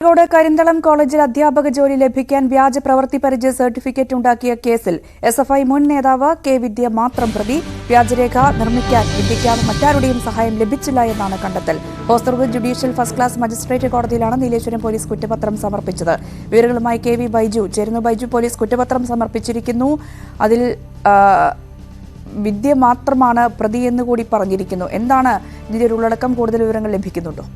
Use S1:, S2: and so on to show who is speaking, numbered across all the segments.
S1: കോഴിക്കോട് കരിന്തളം കോളേജിൽ അധ്യാപക ജോലി ലഭിക്കാൻ വ്യാജ പ്രവൃത്തി പരിചയ സർട്ടിഫിക്കറ്റ് ഉണ്ടാക്കിയ കേസിൽ എസ്എഫ്ഐ മുൻ നേതാവ് കെ വിദ്യ മാത്രം പ്രതി. വ്യാജരേഖ നിർമ്മിക്കാൻ വിദ്യയ്ക്ക് മറ്റാരുടെയും സഹായം ലഭിച്ചില്ല എന്നാണ് കണ്ടെത്തൽ. Hosdurg judicial first class magistrate കോടതിയിലാണ് നീലേശ്വരം പോലീസ് കുറ്റപത്രം സമർപ്പിച്ചത്. വിവരങ്ങളുമായി കെ വി ബൈജു ചേരുന്നു. ബൈജു, പോലീസ് കുറ്റപത്രം സമർപ്പിച്ചിരിക്കുന്നു. അതിൽ വിദ്യ മാത്രമാണ് പ്രതി എന്നുകൂടി പറഞ്ഞിരിക്കുന്നു. എന്താണ് ഇതിന്റെ ഒരു ഉള്ളടക്കം? കൂടുതൽ വിവരങ്ങൾ ലഭിക്കുന്നുണ്ടോ?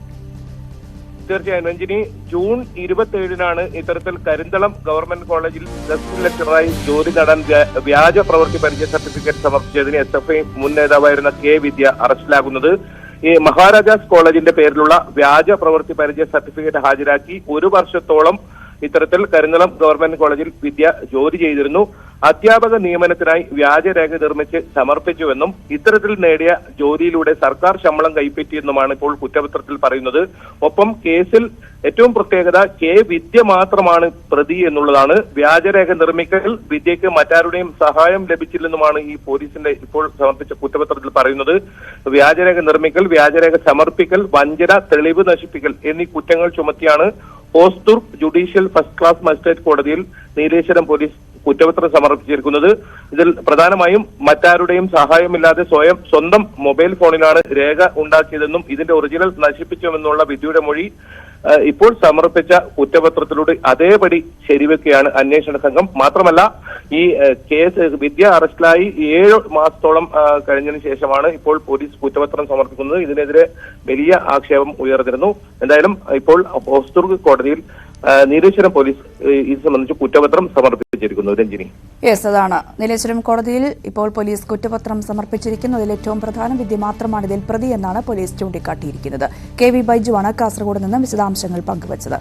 S2: തീർച്ചയായും രഞ്ജിനി, ജൂൺ 27-നാണ് ഇത്തരത്തിൽ കരിന്തളം ഗവൺമെന്റ് കോളേജിൽ ഗസ്റ്റ് ലെക്ചറായി ജോലി നേടാൻ വ്യാജ പ്രവൃത്തി പരിചയ സർട്ടിഫിക്കറ്റ് സമർപ്പിച്ചതിന് എസ്എഫ്ഐ മുൻ നേതാവായിരുന്ന കെ വിദ്യ അറസ്റ്റിലാകുന്നത്. ഈ മഹാരാജാസ് കോളേജിന്റെ പേരിലുള്ള വ്യാജ പ്രവൃത്തി പരിചയ സർട്ടിഫിക്കറ്റ് ഹാജരാക്കി 1 വർഷത്തോളം ഇത്തരത്തിൽ കരിന്തളം ഗവൺമെന്റ് കോളേജിൽ വിദ്യ ജോലി ചെയ്തിരുന്നു. അധ്യാപക നിയമനത്തിനായി വ്യാജരേഖ നിർമ്മിച്ച് സമർപ്പിച്ചുവെന്നും ഇത്തരത്തിൽ നേടിയ ജോലിയിലൂടെ സർക്കാർ ശമ്പളം കൈപ്പറ്റിയെന്നുമാണ് ഇപ്പോൾ കുറ്റപത്രത്തിൽ പറയുന്നത്. ഒപ്പം കേസിൽ ഏറ്റവും പ്രത്യേകത കെ വിദ്യ മാത്രമാണ് പ്രതി എന്നുള്ളതാണ്. വ്യാജരേഖ നിർമ്മിക്കൽ വിദ്യയ്ക്ക് മറ്റാരുടെയും സഹായം ലഭിച്ചില്ലെന്നുമാണ് ഈ പോലീസിന്റെ ഇപ്പോൾ സമർപ്പിച്ച കുറ്റപത്രത്തിൽ പറയുന്നത്. വ്യാജരേഖ നിർമ്മിക്കൽ, വ്യാജരേഖ സമർപ്പിക്കൽ, വഞ്ചന, തെളിവ് നശിപ്പിക്കൽ എന്നീ കുറ്റങ്ങൾ ചുമത്തിയാണ് Hosdurg judicial first class magistrate കോടതിയിൽ നീലേശ്വരം പോലീസ് കുറ്റപത്രം സമർപ്പിച്ചിരിക്കുന്നത്. ഇതിൽ പ്രധാനമായും മറ്റാരുടെയും സഹായമില്ലാതെ സ്വന്തം മൊബൈൽ ഫോണിലാണ് രേഖ ഉണ്ടാക്കിയതെന്നും ഇതിന്റെ ഒറിജിനൽ നശിപ്പിച്ചുവെന്നുള്ള വിദ്യയുടെ മൊഴി ഇപ്പോൾ സമർപ്പിച്ച കുറ്റപത്രത്തിലൂടെ അതേപടി ശരിവെക്കുകയാണ് അന്വേഷണ സംഘം. മാത്രമല്ല, ഈ കേസ് വിദ്യ അറസ്റ്റിലായി 7 മാസത്തോളം കഴിഞ്ഞതിന് ശേഷമാണ് ഇപ്പോൾ പോലീസ് കുറ്റപത്രം സമർപ്പിക്കുന്നത്. ഇതിനെതിരെ വലിയ ആക്ഷേപം ഉയർന്നിരുന്നു. എന്തായാലും ഇപ്പോൾ ഹോസ്ദുർഗ് കോടതിയിൽ നീലേശ്വരം പോലീസ് ഇത് സംബന്ധിച്ച് കുറ്റപത്രം സമർപ്പിച്ചിരിക്കുന്നു. രഞ്ജിനി,
S1: അതാണ് നീലേശ്വരം കോടതിയിൽ ഇപ്പോൾ പോലീസ് കുറ്റപത്രം സമർപ്പിച്ചിരിക്കുന്നു. അതിൽ ഏറ്റവും പ്രധാനം വിദ്യ മാത്രമാണ് ഇതിൽ പ്രതി എന്നാണ് പോലീസ് ചൂണ്ടിക്കാട്ടിയിരിക്കുന്നത്. കെ വി ബൈജു ആണ് കാസർഗോഡ് നിന്ന് വിശദാംശങ്ങൾ പങ്കുവച്ചത്.